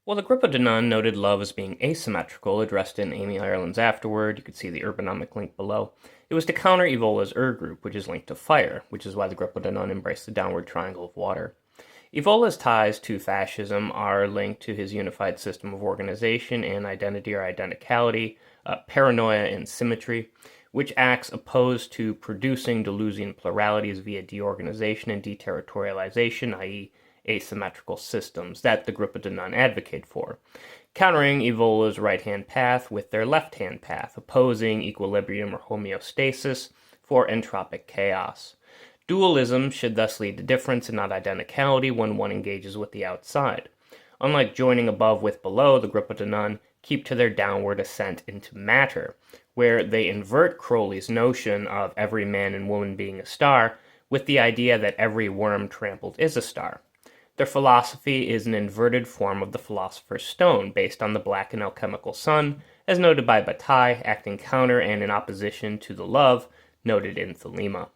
Well, the group of Denon noted love as being asymmetrical, addressed in Amy Ireland's Afterword. You could see the urbanomic link below. It was to counter Evola's group, which is linked to fire, which is why the group of Denon embraced the downward triangle of water. Evola's ties to fascism are linked to his unified system of organization and identity or identicality, paranoia and symmetry, which acts opposed to producing Deleuzian pluralities via deorganization and deterritorialization, i.e., asymmetrical systems that the group of Denon advocate for, countering Evola's right-hand path with their left-hand path, opposing equilibrium or homeostasis for entropic chaos. Dualism should thus lead to difference and not identicality when one engages with the outside. Unlike joining above with below, the group of Denon keep to their downward ascent into matter, where they invert Crowley's notion of every man and woman being a star with the idea that every worm trampled is a star. Their philosophy is an inverted form of the philosopher's stone, based on the black and alchemical sun, as noted by Bataille, acting counter and in opposition to the love noted in Thelema.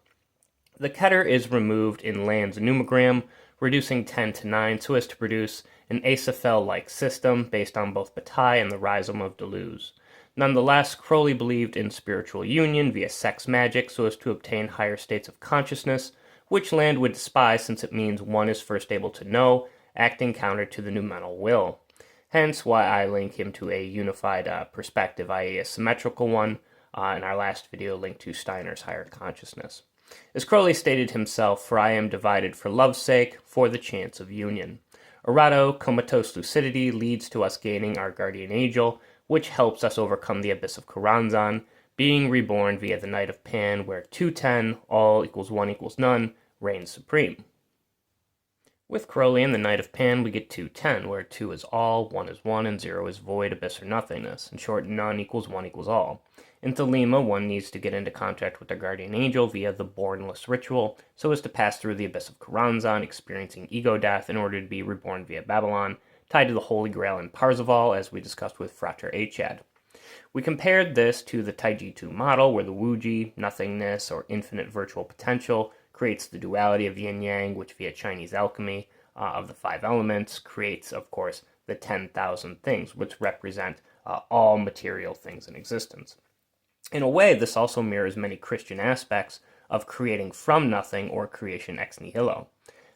The keter is removed in Land's numogram, reducing 10 to 9 so as to produce an Asymmetrical-like system based on both Bataille and the rhizome of Deleuze. Nonetheless, Crowley believed in spiritual union via sex magic so as to obtain higher states of consciousness, which Land would despise since it means one is first able to know, acting counter to the noumenal will. Hence why I link him to a unified perspective, i.e. a symmetrical one, in our last video linked to Steiner's higher consciousness. As Crowley stated himself, "For I am divided for love's sake, for the chance of union." Errato, comatose lucidity leads to us gaining our guardian angel, which helps us overcome the abyss of Choronzon, being reborn via the Night of Pan, where 210, all equals 1 equals none, reigns supreme. With Crowley and the Night of Pan, we get 210, where 2 is all, 1 is 1, and 0 is void, abyss, or nothingness. In short, none equals 1 equals all. In Thelema, one needs to get into contact with their guardian angel via the bornless ritual, so as to pass through the abyss of Choronzon, experiencing ego death in order to be reborn via Babble On, tied to the Holy Grail in Parzival, as we discussed with Frater Achad. We compared this to the Taijitu model, where the Wuji, nothingness, or infinite virtual potential, creates the duality of yin-yang, which via Chinese alchemy of the 5 elements creates, of course, the 10,000 things, which represent all material things in existence. In a way, this also mirrors many Christian aspects of creating from nothing or creation ex nihilo.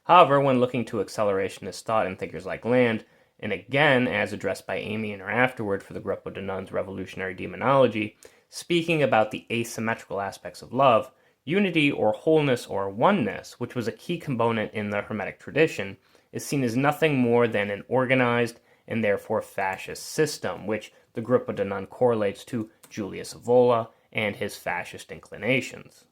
However, when looking to accelerationist thought in thinkers like Land, and again as addressed by Amy in her Afterword for the Gruppo de Nun's Revolutionary Demonology, speaking about the asymmetrical aspects of love, unity or wholeness or oneness, which was a key component in the Hermetic tradition, is seen as nothing more than an organized and therefore fascist system, which the Gruppo de Nun correlates to Julius Evola and his fascist inclinations.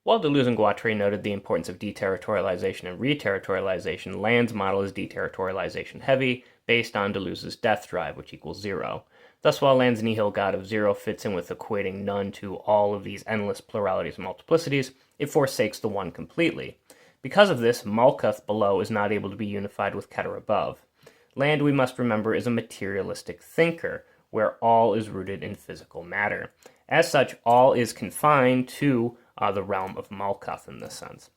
While Deleuze and Guattari noted the importance of deterritorialization and reterritorialization, Land's model is deterritorialization heavy, based on Deleuze's death drive, which equals 0. Thus, while Land's nihil god of 0 fits in with equating none to all of these endless pluralities and multiplicities, it forsakes the one completely. Because of this, Malkuth below is not able to be unified with Keter above. Land, we must remember, is a materialistic thinker, where all is rooted in physical matter. As such, all is confined to the realm of Malkuth in this sense.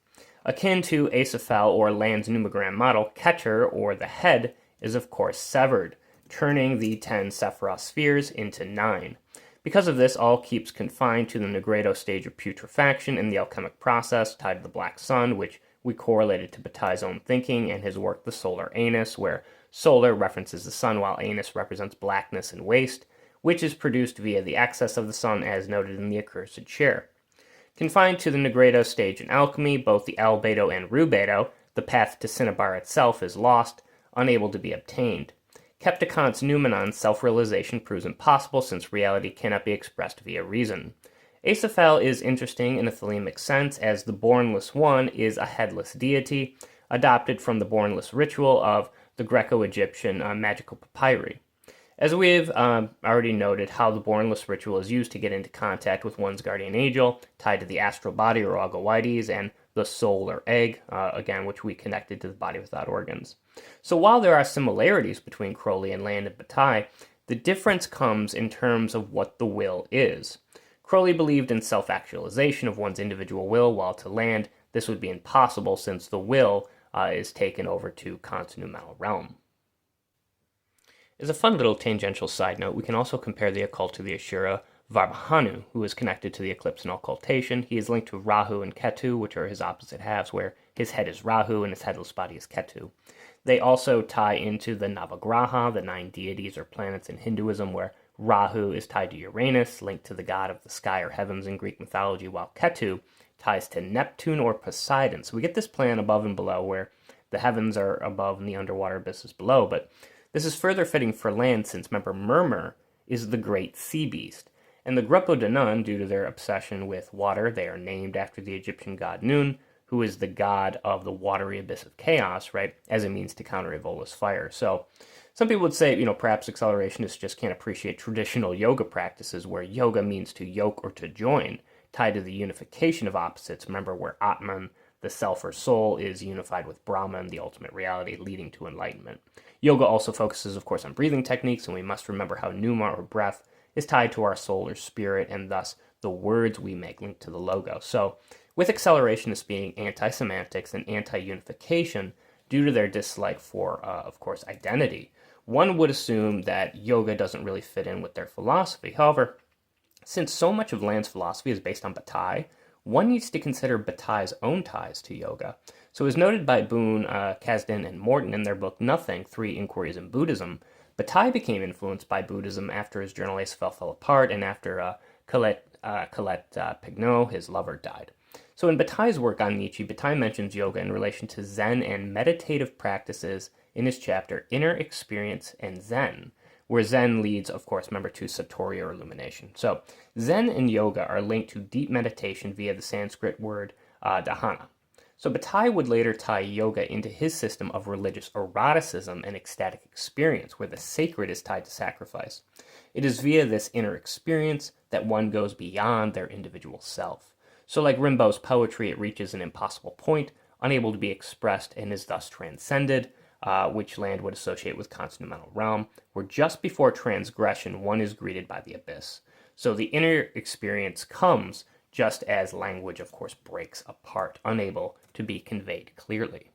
Akin to Asymmetrical or Land's numogram model, Keter, or the head, is of course severed, turning the 10 Sephiroth spheres into 9. Because of this, all keeps confined to the Negredo stage of putrefaction in the alchemic process, tied to the black sun, which we correlated to Bataille's own thinking and his work The Solar Anus, where solar references the sun while anus represents blackness and waste, which is produced via the excess of the sun as noted in the accursed share. Confined to the Negredo stage in alchemy, both the albedo and rubedo, the path to Cinnabar itself, is lost, unable to be obtained. Kepticant's noumenon self-realization proves impossible since reality cannot be expressed via reason. Asymmetrical is interesting in a thelemic sense, as the bornless one is a headless deity, adopted from the bornless ritual of the Greco-Egyptian magical papyri. As we've already noted, how the bornless ritual is used to get into contact with one's guardian angel, tied to the astral body or Ogoides, and the soul or egg, again, which we connected to the body without organs. So while there are similarities between Crowley and Land and Bataille, the difference comes in terms of what the will is. Crowley believed in self-actualization of one's individual will, while to Land, this would be impossible since the will is taken over to Kant's noumenal realm. As a fun little tangential side note, we can also compare the occult to the Ashura Varbhanu, who is connected to the eclipse in occultation. He is linked to Rahu and Ketu, which are his opposite halves, where his head is Rahu and his headless body is Ketu. They also tie into the Navagraha, the 9 deities or planets in Hinduism, where Rahu is tied to Uranus, linked to the god of the sky or heavens in Greek mythology, while Ketu ties to Neptune or Poseidon. So we get this plan above and below, where the heavens are above and the underwater abyss is below. But this is further fitting for land, since, remember, Murmur is the great sea beast. And the Gruppo de Nun, due to their obsession with water, they are named after the Egyptian god Nun, who is the god of the watery abyss of chaos, right, as a means to counter Evola's fire. So some people would say, perhaps accelerationists just can't appreciate traditional yoga practices where yoga means to yoke or to join, tied to the unification of opposites. Remember, where Atman, the self or soul, is unified with Brahman, the ultimate reality, leading to enlightenment. Yoga also focuses, of course, on breathing techniques, and we must remember how pneuma, or breath, is tied to our soul or spirit, and thus the words we make linked to the logo. So, with accelerationists being anti-semantics and anti-unification due to their dislike for, of course, identity, one would assume that yoga doesn't really fit in with their philosophy. However, since so much of Land's philosophy is based on Bataille, one needs to consider Bataille's own ties to yoga. So as noted by Boone, Kasdan, and Morton in their book Nothing, 3 Inquiries in Buddhism, Bataille became influenced by Buddhism after his journal Asymmetrical fell apart and after Colette Pignot, his lover, died. So in Bataille's work on Nietzsche, Bataille mentions yoga in relation to Zen and meditative practices in his chapter Inner Experience and Zen, where Zen leads, of course, remember, to Satori or illumination. So Zen and yoga are linked to deep meditation via the Sanskrit word dhyana. So Bataille would later tie yoga into his system of religious eroticism and ecstatic experience, where the sacred is tied to sacrifice. It is via this inner experience that one goes beyond their individual self. So like Rimbaud's poetry, it reaches an impossible point, unable to be expressed, and is thus transcended, which Land would associate with consonantal realm, where just before transgression, one is greeted by the abyss. So the inner experience comes just as language, of course, breaks apart, unable to be conveyed clearly.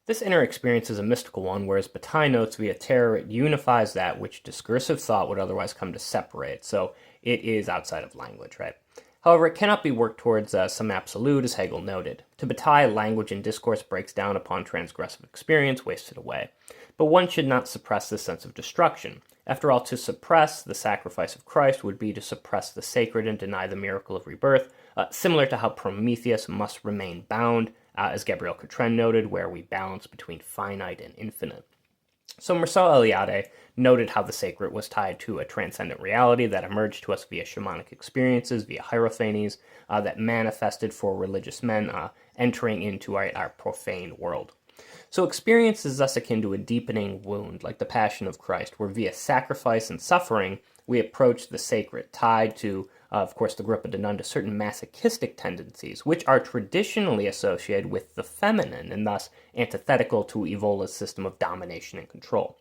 This inner experience is a mystical one, whereas Bataille notes via terror, it unifies that which discursive thought would otherwise come to separate, so it is outside of language, right? However, it cannot be worked towards some absolute, as Hegel noted. To Bataille, language and discourse breaks down upon transgressive experience, wasted away. But one should not suppress this sense of destruction. After all, to suppress the sacrifice of Christ would be to suppress the sacred and deny the miracle of rebirth, similar to how Prometheus must remain bound, as Gabriel Catren noted, where we balance between finite and infinite. So Marcel Eliade noted how the sacred was tied to a transcendent reality that emerged to us via shamanic experiences, via hierophanies, that manifested for religious men entering into our profane world. So experience is thus akin to a deepening wound, like the Passion of Christ, where via sacrifice and suffering we approach the sacred, tied to, of course, the Gruppo de Nun, to certain masochistic tendencies, which are traditionally associated with the feminine, and thus antithetical to Evola's system of domination and control.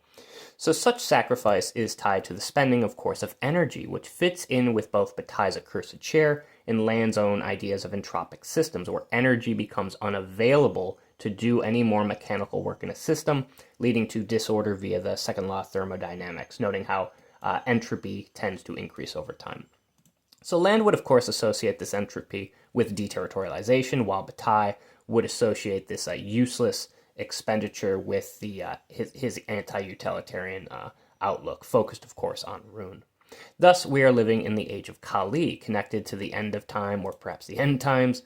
So such sacrifice is tied to the spending, of course, of energy, which fits in with both Bataille's accursed share and Land's own ideas of entropic systems, where energy becomes unavailable to do any more mechanical work in a system, leading to disorder via the second law of thermodynamics, noting how entropy tends to increase over time. So Land would, of course, associate this entropy with deterritorialization, while Bataille would associate this useless expenditure with his anti-utilitarian outlook, focused, of course, on ruin. Thus, we are living in the age of Kali, connected to the end of time, or perhaps the end times,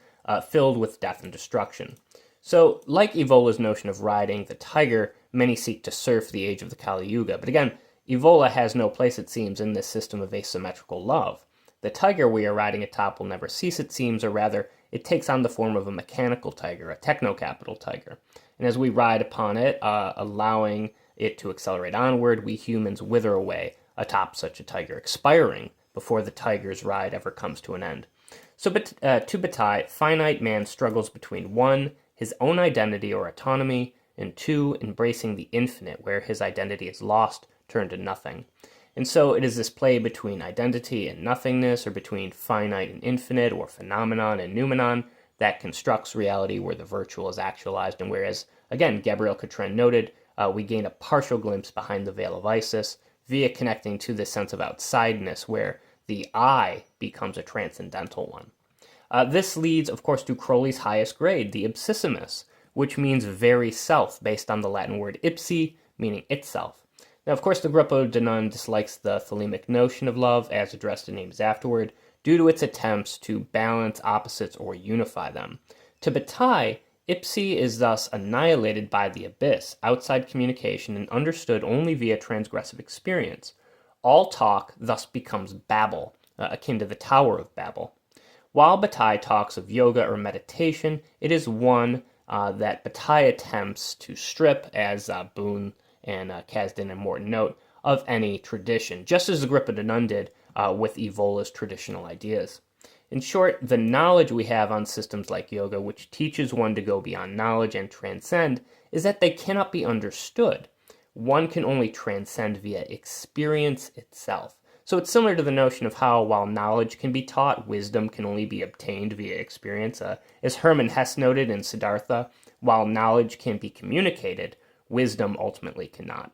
filled with death and destruction. So, like Evola's notion of riding the tiger, many seek to surf the age of the Kali Yuga. But again, Evola has no place, it seems, in this system of asymmetrical love. The tiger we are riding atop will never cease, it seems, or rather, it takes on the form of a mechanical tiger, a techno-capital tiger. And as we ride upon it, allowing it to accelerate onward, we humans wither away atop such a tiger, expiring before the tiger's ride ever comes to an end. So to Bataille, finite man struggles between 1, his own identity or autonomy, and 2, embracing the infinite, where his identity is lost, turned to nothing. And so it is this play between identity and nothingness, or between finite and infinite, or phenomenon and noumenon, that constructs reality where the virtual is actualized, and whereas, again, Gabriel Catren noted, we gain a partial glimpse behind the veil of Isis via connecting to this sense of outsideness where the I becomes a transcendental one. This leads, of course, to Crowley's highest grade, the ipsissimus, which means very self, based on the Latin word ipsi, meaning itself. Now, of course, the Gruppo de Nun dislikes the thelemic notion of love, as addressed in Names Afterward, due to its attempts to balance opposites or unify them. To Bataille, ipsi is thus annihilated by the abyss, outside communication, and understood only via transgressive experience. All talk thus becomes babble, akin to the Tower of Babel. While Bataille talks of yoga or meditation, it is one that Bataille attempts to strip, as Boone and Kasdan and Morton note, of any tradition, just as Agrippa de Nun did with Evola's traditional ideas. In short, the knowledge we have on systems like yoga, which teaches one to go beyond knowledge and transcend, is that they cannot be understood. One can only transcend via experience itself. So it's similar to the notion of how, while knowledge can be taught, wisdom can only be obtained via experience. As Hermann Hesse noted in Siddhartha, while knowledge can be communicated, wisdom ultimately cannot.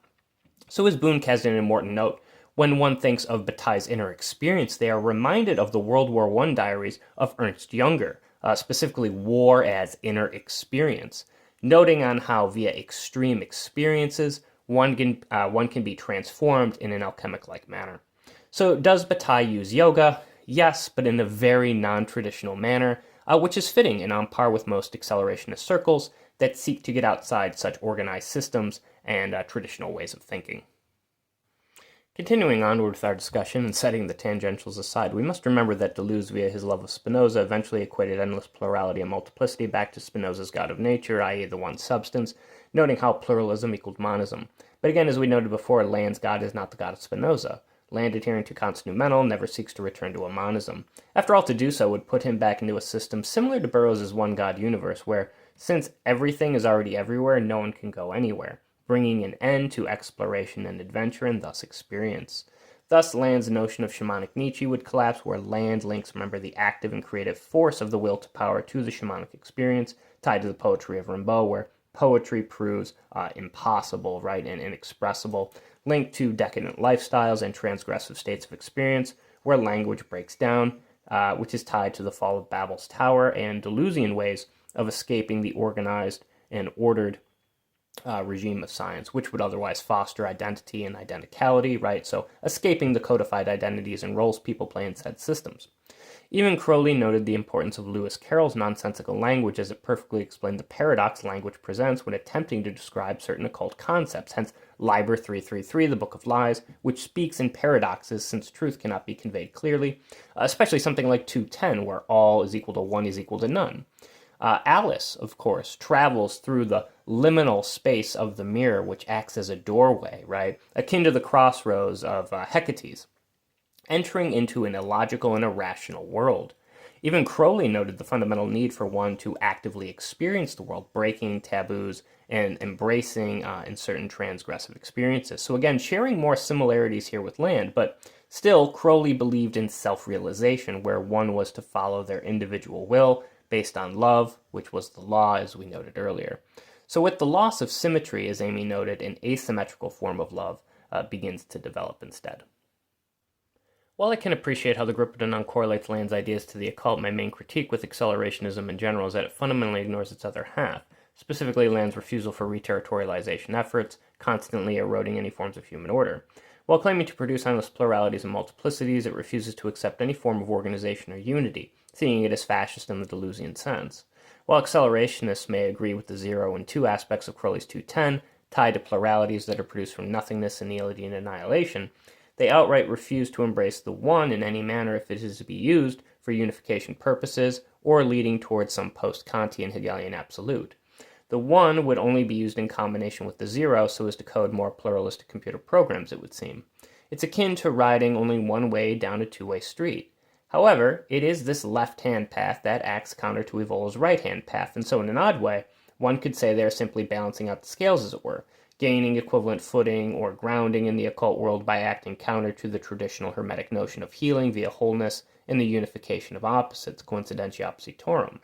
So as Boone, Kasdan, and Morton note, when one thinks of Bataille's inner experience, they are reminded of the World War I diaries of Ernst Jünger, specifically war as inner experience, noting on how via extreme experiences, one can be transformed in an alchemic-like manner. So does Bataille use yoga? Yes, but in a very non-traditional manner, which is fitting and on par with most accelerationist circles that seek to get outside such organized systems and traditional ways of thinking. Continuing onward with our discussion and setting the tangentials aside, we must remember that Deleuze, via his love of Spinoza, eventually equated endless plurality and multiplicity back to Spinoza's God of nature, i.e. the one substance, noting how pluralism equaled monism. But again, as we noted before, Land's God is not the God of Spinoza. Land, adhering to Kant's noumenal, never seeks to return to a monism. After all, to do so would put him back into a system similar to Burroughs' one-God universe, where, since everything is already everywhere, no one can go anywhere, bringing an end to exploration and adventure and thus experience. Thus, Land's notion of shamanic Nietzsche would collapse, where Land links, remember, the active and creative force of the will to power to the shamanic experience, tied to the poetry of Rimbaud, where poetry proves impossible, right, and inexpressible, linked to decadent lifestyles and transgressive states of experience, where language breaks down, which is tied to the fall of Babel's Tower and Deleuzian ways of escaping the organized and ordered regime of science, which would otherwise foster identity and identicality, right? So escaping the codified identities and roles people play in said systems. Even Crowley noted the importance of Lewis Carroll's nonsensical language, as it perfectly explained the paradox language presents when attempting to describe certain occult concepts, hence Liber 333, the Book of Lies, which speaks in paradoxes since truth cannot be conveyed clearly, especially something like 210, where all is equal to one is equal to none. Alice, of course, travels through the liminal space of the mirror, which acts as a doorway, right? Akin to the crossroads of Hecate's, entering into an illogical and irrational world. Even Crowley noted the fundamental need for one to actively experience the world, breaking taboos and embracing in certain transgressive experiences. So again, sharing more similarities here with Land, but still, Crowley believed in self-realization, where one was to follow their individual will based on love, which was the law, as we noted earlier. So with the loss of symmetry, as Amy noted, an asymmetrical form of love begins to develop instead. While I can appreciate how the Gruppo de Nun correlates Land's ideas to the occult, my main critique with accelerationism in general is that it fundamentally ignores its other half, specifically Land's refusal for reterritorialization efforts, constantly eroding any forms of human order. While claiming to produce endless pluralities and multiplicities, it refuses to accept any form of organization or unity, seeing it as fascist in the Deleuzian sense. While accelerationists may agree with the 0 and 2 aspects of Crowley's 210, tied to pluralities that are produced from nothingness, senility, and annihilation, they outright refuse to embrace the one in any manner if it is to be used for unification purposes or leading towards some post-Kantian Hegelian absolute. The one would only be used in combination with the 0 so as to code more pluralistic computer programs, it would seem. It's akin to riding only one way down a two-way street. However, it is this left-hand path that acts counter to Evola's right-hand path, and so in an odd way, one could say they are simply balancing out the scales, as it were, gaining equivalent footing or grounding in the occult world by acting counter to the traditional Hermetic notion of healing via wholeness and the unification of opposites, coincidentia oppositorum.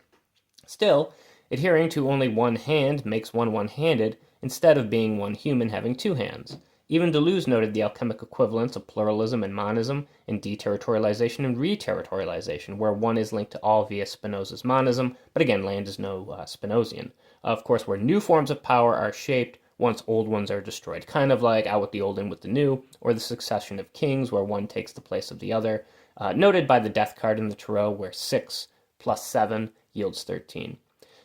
Still, Adhering to only one hand makes one one-handed, instead of being one human having two hands. Even Deleuze noted the alchemic equivalence of pluralism and monism, and deterritorialization and reterritorialization, where one is linked to all via Spinoza's monism, but again, Land is no Spinozian. Of course, where new forms of power are shaped once old ones are destroyed, kind of like out with the old in with the new, or the succession of kings, where one takes the place of the other, noted by the death card in the Tarot, where 6 plus 7 yields 13.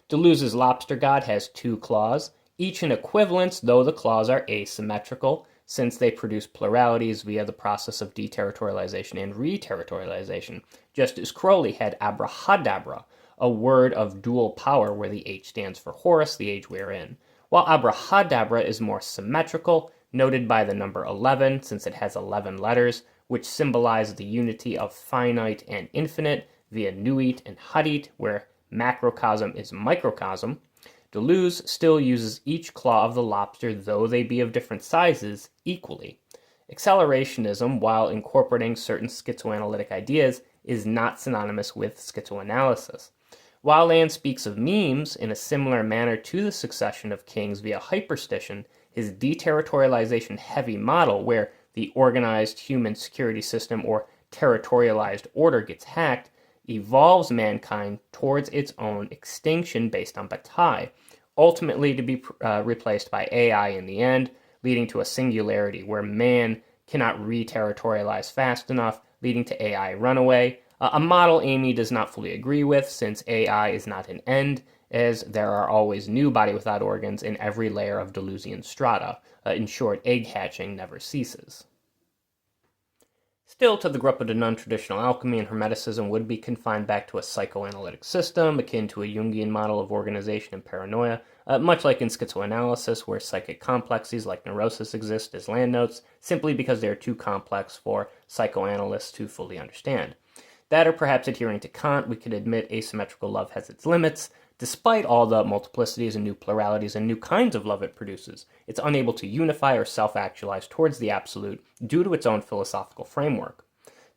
Deleuze's lobster god has two claws, each in equivalence, though the claws are asymmetrical, since they produce pluralities via the process of deterritorialization and reterritorialization, just as Crowley had abrahadabra, a word of dual power where the H stands for Horus, the age we're in. While abrahadabra is more symmetrical, noted by the number 11, since it has 11 letters, which symbolize the unity of finite and infinite via nuit and hadit, where macrocosm is microcosm. Deleuze still uses each claw of the lobster, though they be of different sizes, equally. Accelerationism, while incorporating certain schizoanalytic ideas, is not synonymous with schizoanalysis. While Land speaks of memes in a similar manner to the succession of kings via hyperstition, his deterritorialization-heavy model, where the organized human security system or territorialized order gets hacked, evolves mankind towards its own extinction based on Bataille, ultimately to be replaced by AI in the end, leading to a singularity where man cannot re-territorialize fast enough, leading to AI runaway, a model Amy does not fully agree with, since AI is not an end, as there are always new body without organs in every layer of Deleuzian strata. In short, egg hatching never ceases. Still, to the Gruppo de Nun, traditional alchemy and Hermeticism would be confined back to a psychoanalytic system, akin to a Jungian model of organization and paranoia, much like in schizoanalysis, where psychic complexes like neurosis exist as Land notes, simply because they are too complex for psychoanalysts to fully understand. That, or perhaps adhering to Kant, we could admit asymmetrical love has its limits. Despite all the multiplicities and new pluralities and new kinds of love it produces, it's unable to unify or self-actualize towards the absolute due to its own philosophical framework.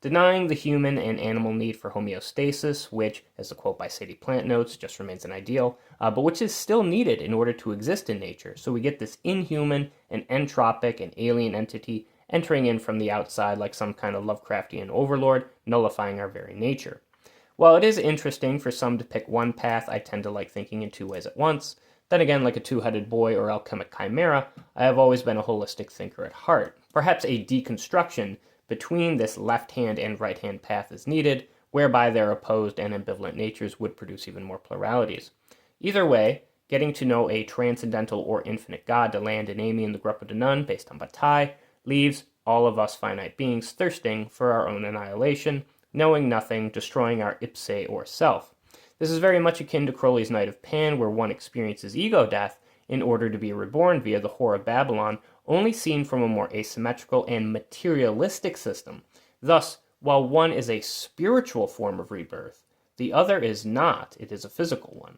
Denying the human and animal need for homeostasis, which, as the quote by Sadie Plant notes, just remains an ideal, but which is still needed in order to exist in nature. So we get this inhuman and entropic and alien entity entering in from the outside like some kind of Lovecraftian overlord, nullifying our very nature. While it is interesting for some to pick one path, I tend to like thinking in two ways at once. Then again, like a two-headed boy or alchemic chimera, I have always been a holistic thinker at heart. Perhaps a deconstruction between this left-hand and right-hand path is needed, whereby their opposed and ambivalent natures would produce even more pluralities. Either way, getting to know a transcendental or infinite God to Land and Amy in the Gruppo de Nun based on Bataille leaves all of us finite beings thirsting for our own annihilation, knowing nothing, destroying our ipse or self. This is very much akin to Crowley's Night of Pan, where one experiences ego death in order to be reborn via the Whore of Babylon, only seen from a more asymmetrical and materialistic system. Thus, while one is a spiritual form of rebirth, the other is not, it is a physical one.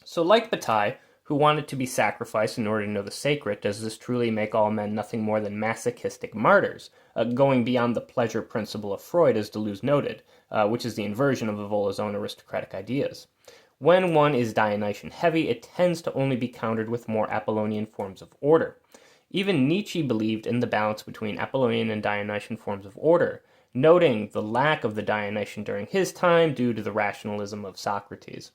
So like Bataille, who wanted to be sacrificed in order to know the sacred, does this truly make all men nothing more than masochistic martyrs, going beyond the pleasure principle of Freud, as Deleuze noted, which is the inversion of Evola's own aristocratic ideas. When one is Dionysian heavy, it tends to only be countered with more Apollonian forms of order. Even Nietzsche believed in the balance between Apollonian and Dionysian forms of order, noting the lack of the Dionysian during his time due to the rationalism of Socrates.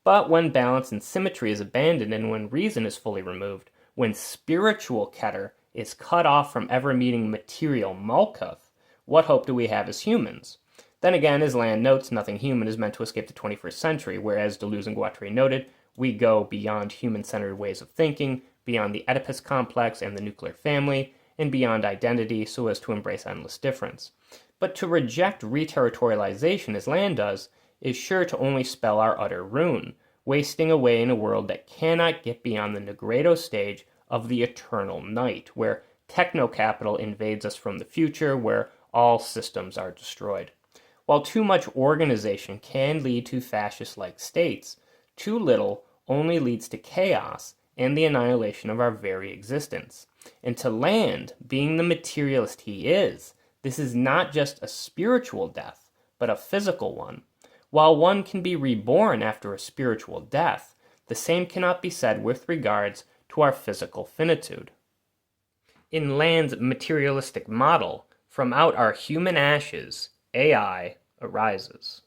But when balance and symmetry is abandoned and when reason is fully removed, when spiritual Keter is cut off from ever meeting material Malkuth, what hope do we have as humans? Then again, as Land notes, nothing human is meant to escape the 21st century, whereas Deleuze and Guattari noted, we go beyond human-centered ways of thinking, beyond the Oedipus complex and the nuclear family, and beyond identity so as to embrace endless difference. But to reject reterritorialization, as Land does, is sure to only spell our utter ruin, wasting away in a world that cannot get beyond the Negredo stage of the eternal night, where Techno-capital invades us from the future, where all systems are destroyed. While too much organization can lead to fascist-like states, too little only leads to chaos and the annihilation of our very existence. And to Land, being the materialist he is, this is not just a spiritual death, but a physical one. While one can be reborn after a spiritual death, The same cannot be said with regards to our physical finitude. In Land's materialistic model, from out our human ashes, AI arises.